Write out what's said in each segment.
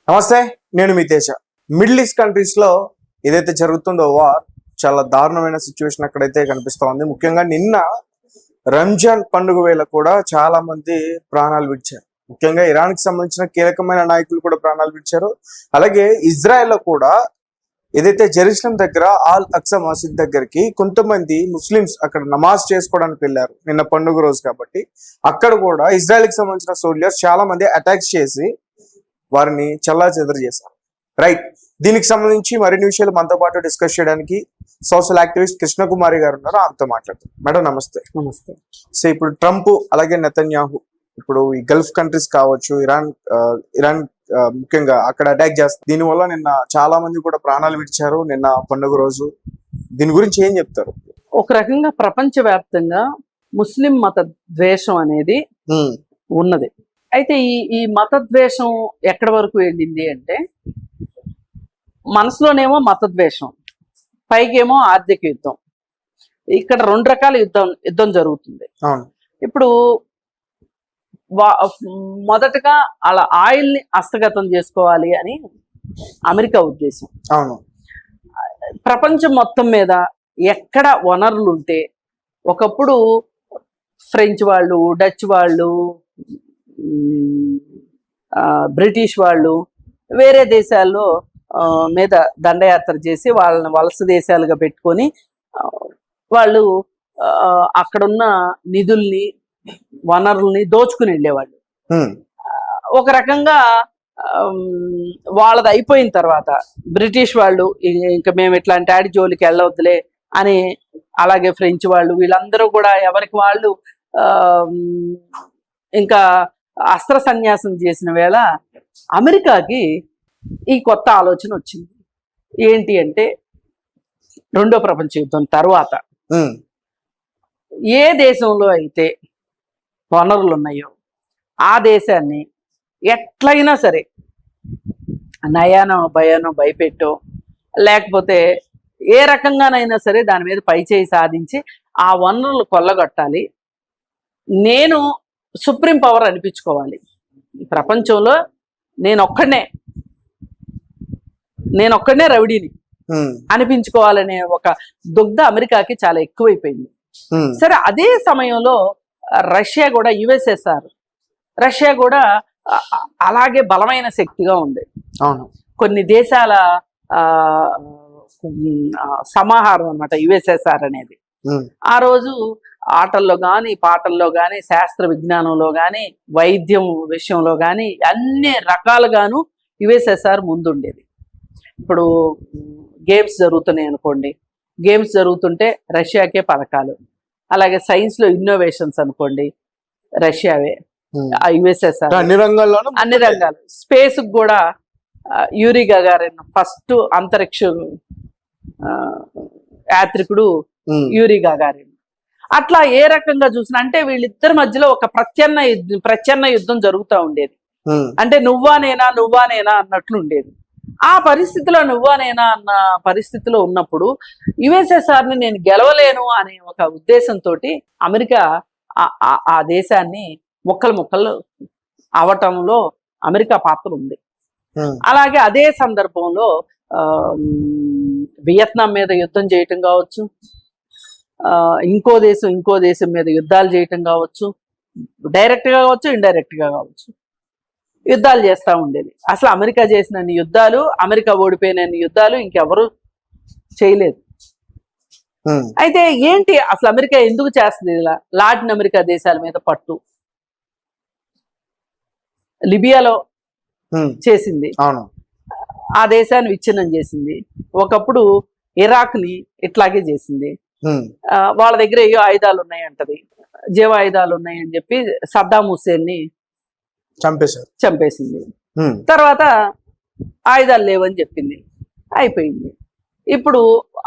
నమస్తే, నేను మీ Teja. Middle east countries లో ఏదైతే జరుగుతుందో వార్ చాలా దారుణమైన సిచ్యువేషన్ అక్కడైతే కనిపిస్తోంది. ముఖ్యంగా నిన్న రంజాన్ పండుగ వేళ కూడా చాలా మంది ప్రాణాలు విడిచారు. ముఖ్యంగా ఇరాన్ కి సంబంధించిన కీలకమైన నాయకులు కూడా ప్రాణాలు విడిచారు. అలాగే ఇజ్రాయెల్ లో కూడా ఏదైతే జెరూసలేం దగ్గర ఆల్ అక్సా మసీద్ దగ్గరికి కొంతమంది ముస్లిమ్స్ అక్కడ నమాజ్ చేసుకోవడానికి వెళ్ళారు నిన్న పండుగ రోజు కాబట్టి. అక్కడ కూడా ఇజ్రాయెల్ కి సంబంధించిన సోల్జర్స్ చాలా మంది అటాక్స్ చేసి వారిని చెల్లాచెదరు చేశారు. రైట్, దీనికి సంబంధించి మరిన్ని విషయాలు మనతో పాటు డిస్కస్ చేయడానికి సోషల్ యాక్టివిస్ట్ కృష్ణకుమారి గారు ఉన్నారు. ఆమెతో మాట్లాడుతాం. మేడం నమస్తే. నమస్తే. సో ఇప్పుడు ట్రంప్ అలాగే నెతన్యాహు ఇప్పుడు ఈ గల్ఫ్ కంట్రీస్ కావచ్చు, ఇరాన్ ముఖ్యంగా అక్కడ అటాక్ చేస్తారు. దీనివల్ల నిన్న చాలా మంది కూడా ప్రాణాలు విడిచారు నిన్న పండుగ రోజు. దీని గురించి ఏం చెప్తారు? ఒక రకంగా ప్రపంచవ్యాప్తంగా ముస్లిం మత ద్వేషం అనేది ఉన్నది. అయితే ఈ మత ద్వేషం ఎక్కడి వరకు వెళ్ళింది అంటే, మనసులోనేమో మత ద్వేషం, పైకేమో ఆర్థిక యుద్ధం. ఇక్కడ రెండు రకాల యుద్ధం జరుగుతుంది. ఇప్పుడు మొదటగా అలా ఆయిల్ ని హస్తగతం చేసుకోవాలి అని అమెరికా ఉద్దేశం. అవును, ప్రపంచం మొత్తం మీద ఎక్కడ వనరులు ఉంటే, ఒకప్పుడు ఫ్రెంచ్ వాళ్ళు, డచ్ వాళ్ళు, బ్రిటిష్ వాళ్ళు వేరే దేశాల్లో మీద దండయాత్ర చేసి వాళ్ళని వలస దేశాలుగా పెట్టుకొని వాళ్ళు అక్కడున్న నిధుల్ని, వనరుల్ని దోచుకుని వెళ్ళేవాళ్ళు. ఒక రకంగా వాళ్ళది అయిపోయిన తర్వాత బ్రిటిష్ వాళ్ళు ఇంకా మేము ఇట్లాంటి ఆడి జోలికి వెళ్ళవద్దులే అని, అలాగే ఫ్రెంచ్ వాళ్ళు, వీళ్ళందరూ కూడా ఎవరికి వాళ్ళు ఇంకా అస్త్ర సన్యాసం చేసిన వేళ అమెరికాకి ఈ కొత్త ఆలోచన వచ్చింది. ఏంటి అంటే, రెండో ప్రపంచ యుద్ధం తర్వాత ఏ దేశంలో అయితే వనరులు ఉన్నాయో ఆ దేశాన్ని ఎట్లయినా సరే నయానో భయానో భయపెట్టో, లేకపోతే ఏ రకంగానైనా సరే దాని మీద పైచేయి సాధించి ఆ వనరులు కొల్లగొట్టాలి, నేను సుప్రీం పవర్ అనిపించుకోవాలి, ఈ ప్రపంచంలో నేను ఒక్కడనే రౌడీని అనిపించుకోవాలనే ఒక దుగ్ధ అమెరికాకి చాలా ఎక్కువైపోయింది. సరే, అదే సమయంలో రష్యా కూడా, యుఎస్ఎస్ఆర్ రష్యా కూడా అలాగే బలమైన శక్తిగా ఉంది. కొన్ని దేశాల సమాహారం అన్నమాట యుఎస్ఎస్ఆర్ అనేది. ఆ రోజు ఆటల్లో కానీ, పాటల్లో కానీ, శాస్త్ర విజ్ఞానంలో కానీ, వైద్యం విషయంలో కానీ అన్ని రకాలుగాను యుఎస్ఎస్ఆర్ ముందుండేది. ఇప్పుడు గేమ్స్ జరుగుతున్నాయి అనుకోండి, గేమ్స్ జరుగుతుంటే రష్యాకే పథకాలు. అలాగే సైన్స్లో ఇన్నోవేషన్స్ అనుకోండి, రష్యావే, యుఎస్ఎస్ఆర్ అన్ని రంగాలు. స్పేస్ కూడా యూరి గగారిన్ ఫస్ట్ అంతరిక్ష యాత్రికుడు యూరి గగారిన్. అట్లా ఏ రకంగా చూసినా అంటే వీళ్ళిద్దరి మధ్యలో ఒక ప్రచ్ఛన్న యుద్ధం జరుగుతూ ఉండేది. అంటే నువ్వా నేనా అన్నట్లు ఉండేది. ఆ పరిస్థితిలో నువ్వా నేనా అన్న పరిస్థితిలో ఉన్నప్పుడు యుఎస్ఎస్ఆర్ ని నేను గెలవలేను అనే ఒక ఉద్దేశంతో అమెరికా ఆ దేశాన్ని ముక్కలు అవటంలో అమెరికా పాత్ర ఉంది. అలాగే అదే సందర్భంలో వియత్నాం మీద యుద్ధం చేయటం కావచ్చు, ఇంకో దేశం మీద యుద్ధాలు చేయటం కావచ్చు, డైరెక్ట్ గా కావచ్చు, ఇండైరెక్ట్ గా కావచ్చు, యుద్ధాలు చేస్తూ ఉండేది. అసలు అమెరికా చేసిన యుద్ధాలు, అమెరికా ఓడిపోయిన యుద్ధాలు ఇంకెవరు చేయలేదు. అయితే ఏంటి అసలు అమెరికా ఎందుకు చేస్తుంది ఇలా? లాటిన్ అమెరికా దేశాల మీద పట్టు. లిబియాలో చేసింది, ఆ దేశాన్ని విచ్ఛిన్నం చేసింది. ఒకప్పుడు ఇరాక్ ని ఇట్లాగే చేసింది. వాళ్ళ దగ్గర ఏయో ఆయుధాలు ఉన్నాయంటది, జీవ ఆయుధాలు ఉన్నాయని చెప్పి సద్దాం హుస్సేన్ ని చంపేసింది. తర్వాత ఆయుధాలు లేవని చెప్పింది, అయిపోయింది. ఇప్పుడు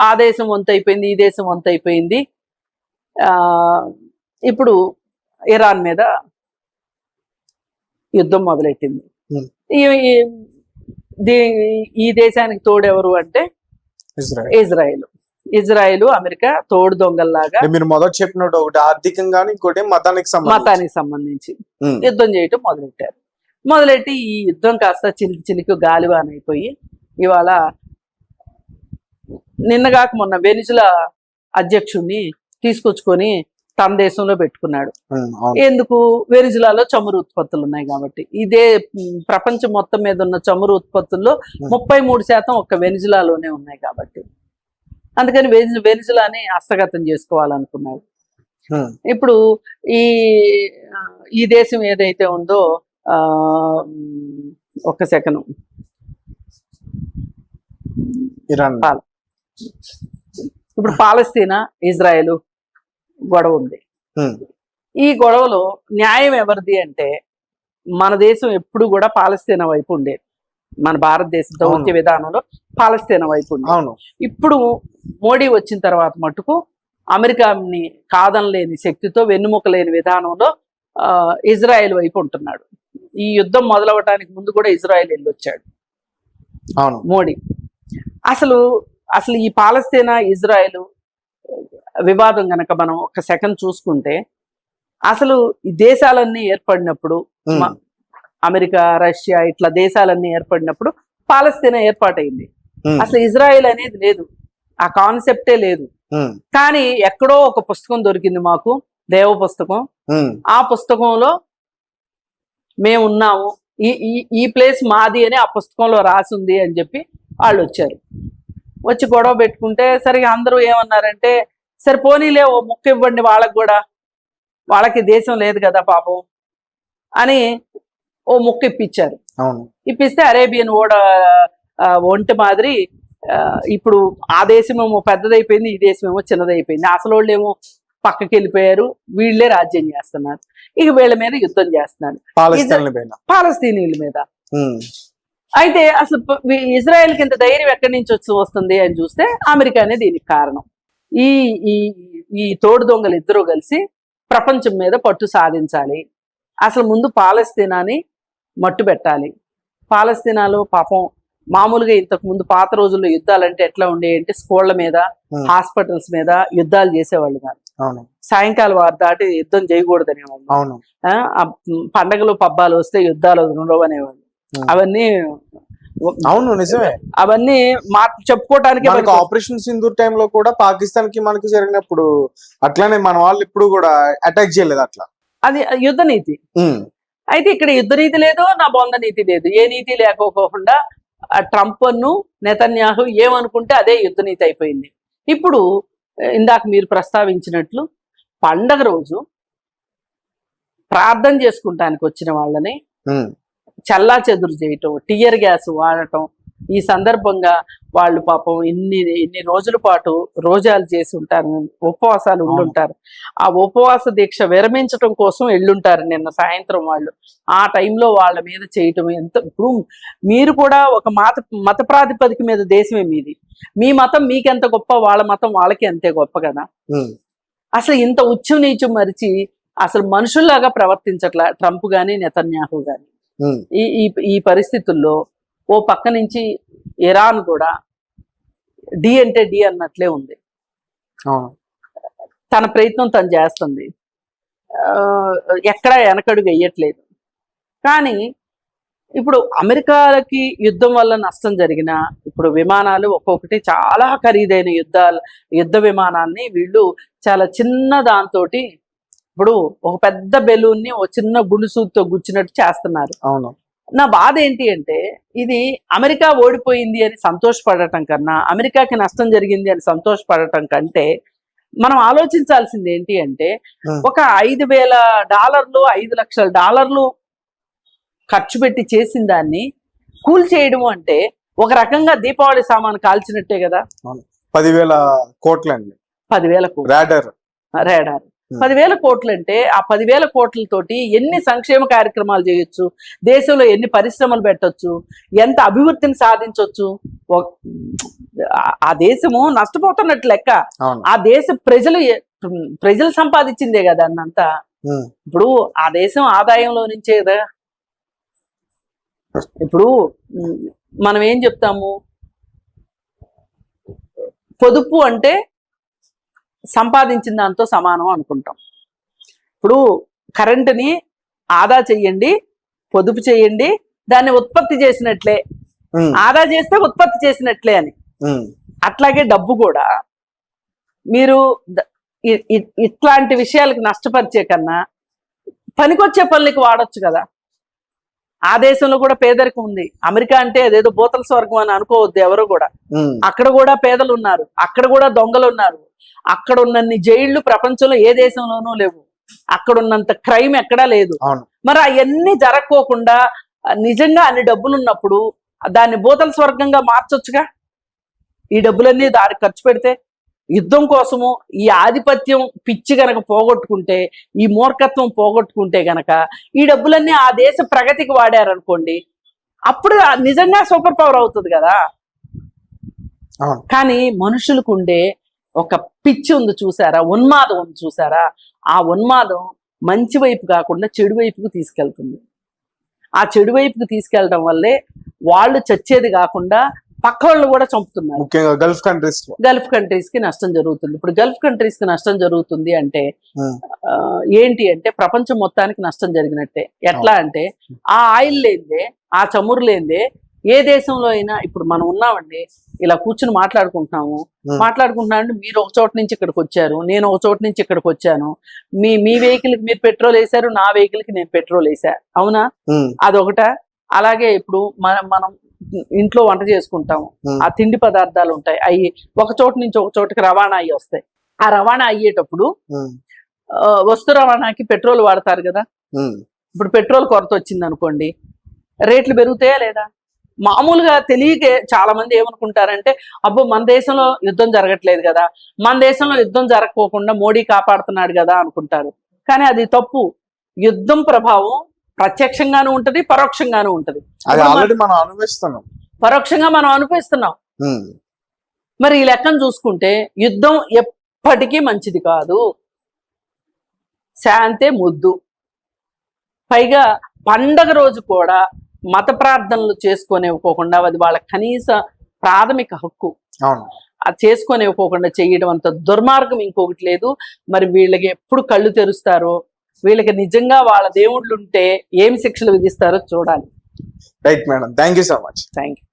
ఆ దేశం వంత అయిపోయింది, ఈ దేశం వంత అయిపోయింది. ఇప్పుడు ఇరాన్ మీద యుద్ధం మొదలెట్టింది. ఈ దేశానికి తోడెవరు అంటే ఇజ్రాయెల్, అమెరికా తోడు దొంగల్లాగా. మీరు మొదట చెప్పినట్టు ఒకటి ఆర్థికంగా, ఇంకోటి మతానికి సంబంధించి యుద్ధం చేయటం మొదలెట్టారు. మొదలెట్టి ఈ యుద్ధం కాస్త చిలికి చిలికి గాలివాన్ అయిపోయి ఇవాళ నిన్నగాక మొన్న వెనిజులా అధ్యక్షుడిని తీసుకొచ్చుకొని తన దేశంలో పెట్టుకున్నాడు. ఎందుకు? వెనిజులాలో చమురు ఉత్పత్తులు ఉన్నాయి కాబట్టి. ఇదే ప్రపంచం మొత్తం మీద ఉన్న చమురు ఉత్పత్తుల్లో 33% ఒక్క వెనిజులాలోనే ఉన్నాయి కాబట్టి అందుకని వెనిజులాని హస్తగతం చేసుకోవాలనుకున్నాడు. ఇప్పుడు ఈ దేశం ఏదైతే ఉందో ఒక్క సెకండ్, ఇరాన్. ఇప్పుడు పాలస్తీనా ఇజ్రాయెల్ గొడవ ఉంది. ఈ గొడవలో న్యాయం ఎవరిది అంటే మన దేశం ఎప్పుడు కూడా పాలస్తీనా వైపు ఉండేది. మన భారతదేశ దౌత్య విధానంలో పాలస్తీనా వైపు ఉండేది. ఇప్పుడు మోడీ వచ్చిన తర్వాత మటుకు అమెరికాని కాదనలేని శక్తితో వెన్నుముక లేని విధానంలో ఇజ్రాయెల్ వైపు ఉంటున్నాడు. ఈ యుద్ధం మొదలవటానికి ముందు కూడా ఇజ్రాయెల్ వెళ్ళొచ్చాడు మోడీ. అసలు ఈ పాలస్తీనా ఇజ్రాయెల్ వివాదం గనక మనం ఒక సెకండ్ చూసుకుంటే అసలు ఈ దేశాలన్నీ ఏర్పడినప్పుడు అమెరికా రష్యా ఇట్లా దేశాలన్నీ ఏర్పడినప్పుడు పాలస్తీనా ఏర్పాటైంది. అసలు ఇజ్రాయెల్ అనేది లేదు, ఆ కాన్సెప్టే లేదు. కానీ ఎక్కడో ఒక పుస్తకం దొరికింది మాకు, దేవ పుస్తకం. ఆ పుస్తకంలో మేమున్నాము, ఈ ప్లేస్ మాది అని ఆ పుస్తకంలో రాసింది అని చెప్పి వాళ్ళు వచ్చారు. వచ్చి గొడవ పెట్టుకుంటే సరిగా అందరూ ఏమన్నారంటే సరే పోనీలే ఓ ముక్క ఇవ్వండి వాళ్ళకి కూడా, వాళ్ళకి దేశం లేదు కదా పాపం అని ఓ ముక్క ఇప్పించారు. ఇప్పిస్తే అరేబియన్ ఒంటి మాదిరి ఇప్పుడు ఆ దేశమేమో పెద్దదైపోయింది, ఈ దేశమేమో చిన్నదైపోయింది. అసలు వాళ్ళు ఏమో పక్కకి వెళ్ళిపోయారు, వీళ్ళే రాజ్యం చేస్తున్నారు. ఇక వీళ్ళ మీద యుద్ధం చేస్తున్నారు పాలస్తీనీల మీద. అయితే అసలు ఇజ్రాయెల్ కింద ధైర్యం ఎక్కడి నుంచి వస్తుంది అని చూస్తే అమెరికానే దీనికి కారణం. ఈ తోడు దొంగలు ఇద్దరూ కలిసి ప్రపంచం మీద పట్టు సాధించాలి. అసలు ముందు పాలస్తీనాని మట్టు పెట్టాలి. పాలస్తీనాలో పాపం మామూలుగా ఇంతకు ముందు పాత రోజుల్లో యుద్ధాలంటే ఎట్లా ఉండేయంటే స్కూళ్ల మీద హాస్పిటల్స్ మీద యుద్ధాలు చేసేవాళ్ళు కాదు. సాయంకాలం వారు దాటి యుద్ధం చేయకూడదనే వాళ్ళు. పండగలు పబ్బాలు వస్తే యుద్ధాలు ఉండవు అనేవాళ్ళు. అవన్నీ నిజమే. అవన్నీ చెప్పుకోవటానికి ఆపరేషన్ సింధూర్ టైంలో కూడా పాకిస్తాన్ కి మనకి జరిగినప్పుడు అట్లానే మన వాళ్ళు ఇప్పుడు కూడా అటాక్ చేయలేదు. అట్లా అది యుద్ధ నీతి. అయితే ఇక్కడ యుద్ధ నీతి లేదు, నా బొంద నీతి లేదు. ఏ నీతి లేకపోకుండా ట్రంప్ నెతన్యాహు ఏమనుకుంటే అదే యుద్ధ నీతి అయిపోయింది. ఇప్పుడు ఇందాక మీరు ప్రస్తావించినట్లు పండగ రోజు ప్రార్థన చేసుకుంటానికి వచ్చిన వాళ్ళని చల్లా చెదురు చేయటం, టియర్ గ్యాస్ వాడటం. ఈ సందర్భంగా వాళ్ళు పాపం ఇన్ని రోజుల పాటు రోజాలు చేసి ఉంటారు, ఉపవాసాలు ఉండుంటారు. ఆ ఉపవాస దీక్ష విరమించటం కోసం వెళ్ళుంటారు నిన్న సాయంత్రం వాళ్ళు. ఆ టైంలో వాళ్ళ మీద చేయటం ఎంత. ఇప్పుడు మీరు కూడా ఒక మత ప్రాతిపదిక మీద దేశమే మీది. మీ మతం మీకెంత గొప్ప, వాళ్ళ మతం వాళ్ళకి అంతే గొప్ప కదా. అసలు ఇంత ఉచ్చం నీచం మరిచి అసలు మనుషుల్లాగా ప్రవర్తించట్లా ట్రంప్ గాని నెతన్యాహు గాని. ఈ పరిస్థితుల్లో ఓ పక్క నుంచి ఇరాన్ కూడా డి అంటే డి అన్నట్లే ఉంది. తన ప్రయత్నం తను చేస్తుంది, ఎక్కడా వెనకడుగు వేయట్లేదు. కానీ ఇప్పుడు అమెరికాకి యుద్ధం వల్ల నష్టం జరిగిన ఇప్పుడు విమానాలు ఒక్కొక్కటి చాలా ఖరీదైన యుద్ధ విమానాన్ని వీళ్ళు చాలా చిన్న దాంతో ఇప్పుడు ఒక పెద్ద బెలూన్ని ఒక చిన్న గుండుసూతో గుచ్చినట్టు చేస్తున్నారు. నా బాధ ఏంటి అంటే ఇది అమెరికా ఓడిపోయింది అని సంతోషపడటం కన్నా, అమెరికాకి నష్టం జరిగింది అని సంతోషపడటం కంటే మనం ఆలోచించాల్సింది ఏంటి అంటే ఒక $5,000 $5 లక్షల ఖర్చు పెట్టి చేసిన దాన్ని కూల్ చేయడం అంటే ఒక రకంగా దీపావళి సామాను కాల్చినట్టే కదా. 10,000 కోట్లండి. 10,000 కోట్లు రాడార్ 10,000 కోట్లు అంటే ఆ 10,000 కోట్లతోటి ఎన్ని సంక్షేమ కార్యక్రమాలు చేయొచ్చు, దేశంలో ఎన్ని పరిశ్రమలు పెట్టొచ్చు, ఎంత అభివృద్ధిని సాధించవచ్చు. ఆ దేశము నష్టపోతున్నట్టు లెక్క. ఆ దేశ ప్రజలు సంపాదించిందే కదా అన్నంతా. ఇప్పుడు ఆ దేశం ఆదాయంలో నుంచే కదా. ఇప్పుడు మనం ఏం చెప్తాము, పొదుపు అంటే సంపాదించిన దాంతో సమానం అనుకుంటాం. ఇప్పుడు కరెంటుని ఆదా చెయ్యండి, పొదుపు చేయండి, దాన్ని ఉత్పత్తి చేసినట్లే, ఆదా చేస్తే ఉత్పత్తి చేసినట్లే అని. అట్లాగే డబ్బు కూడా మీరు ఇట్లాంటి విషయాలకు నష్టపరిచే కన్నా పనికొచ్చే పనులకి వాడొచ్చు కదా. ఆ దేశంలో కూడా పేదరికం ఉంది. అమెరికా అంటే అదేదో భూతల స్వర్గం అని అనుకోవద్దు ఎవరు కూడా. అక్కడ కూడా పేదలు ఉన్నారు, అక్కడ కూడా దొంగలు ఉన్నారు. అక్కడ ఉన్నన్ని జైళ్లు ప్రపంచంలో ఏ దేశంలోనూ లేవు. అక్కడ ఉన్నంత క్రైమ్ ఎక్కడా లేదు. మరి అవన్నీ జరగకోకుండా నిజంగా అన్ని డబ్బులు ఉన్నప్పుడు దాన్ని భూతల స్వర్గంగా మార్చొచ్చుగా. ఈ డబ్బులన్నీ దానికి ఖర్చు పెడితే, యుద్ధం కోసము ఈ ఆధిపత్యం పిచ్చి గనక పోగొట్టుకుంటే, ఈ మూర్ఖత్వం పోగొట్టుకుంటే గనక ఈ డబ్బులన్నీ ఆ దేశ ప్రగతికి వాడారనుకోండి, అప్పుడు నిజంగా సూపర్ పవర్ అవుతుంది కదా. కానీ మనుషులకు ఉండే ఒక పిచ్చి ఉంది చూసారా, ఉన్మాదం ఉంది చూసారా, ఆ ఉన్మాదం మంచి వైపు కాకుండా చెడు వైపుకు తీసుకెళ్తుంది. ఆ చెడు వైపుకు తీసుకెళ్లడం వల్లే వాళ్ళు చచ్చేది కాకుండా పక్క వాళ్ళు కూడా చంపుతున్నారు. ముఖ్యంగా గల్ఫ్ కంట్రీస్ కి నష్టం జరుగుతుంది. ఇప్పుడు గల్ఫ్ కంట్రీస్ కి నష్టం జరుగుతుంది అంటే ఏంటి అంటే ప్రపంచం మొత్తానికి నష్టం జరిగినట్టే. ఎట్లా అంటే ఆ ఆయిల్ లేదే, ఆ చమురు లేదే ఏ దేశంలో అయినా, ఇప్పుడు మనం ఉన్నామండి ఇలా కూర్చుని మాట్లాడుకుంటున్నామంటే మీరు ఒక చోట నుంచి ఇక్కడికి వచ్చారు, నేను ఒక చోట నుంచి ఇక్కడికి వచ్చాను. మీ వెహికల్ కి మీరు పెట్రోల్ వేసారు, నా వెహికల్ కి నేను పెట్రోల్ వేసా, అవునా? అదొకట. అలాగే ఇప్పుడు మనం ఇంట్లో వంట చేసుకుంటాము, ఆ తిండి పదార్థాలు ఉంటాయి, అవి ఒక చోట నుంచి ఒక చోటకి రవాణా అయ్యి వస్తాయి. ఆ రవాణా అయ్యేటప్పుడు వస్తు రవాణాకి పెట్రోల్ వాడతారు కదా. ఇప్పుడు పెట్రోల్ కొరత వచ్చింది అనుకోండి, రేట్లు పెరుగుతాయా లేదా? మామూలుగా తెలియకే చాలా మంది ఏమనుకుంటారంటే, అబ్బో మన దేశంలో యుద్ధం జరగట్లేదు కదా, మన దేశంలో యుద్ధం జరగకోకుండా మోడీ కాపాడుతున్నాడు కదా అనుకుంటారు. కానీ అది తప్పు. యుద్ధం ప్రభావం ప్రత్యక్షంగానూ ఉంటది, పరోక్షంగానూ ఉంటది. పరోక్షంగా మనం అనుభవిస్తున్నాం. మరి ఈ లెక్కను చూసుకుంటే యుద్ధం ఎప్పటికీ మంచిది కాదు, శాంతే ముద్దు. పైగా పండగ రోజు కూడా మత ప్రార్థనలు చేసుకొనివ్వకోకుండా, అది వాళ్ళ కనీస ప్రాథమిక హక్కు, అది చేసుకొనివ్వకోకుండా చేయడం అంత దుర్మార్గం ఇంకొకటి లేదు. మరి వీళ్ళకి ఎప్పుడు కళ్ళు తెరుస్తారో, వీళ్ళకి నిజంగా వాళ్ళ దేవుళ్ళు ఉంటే ఏం శిక్షలు విధిస్తారో చూడాలి. Right madam, thank you so much. Thank you.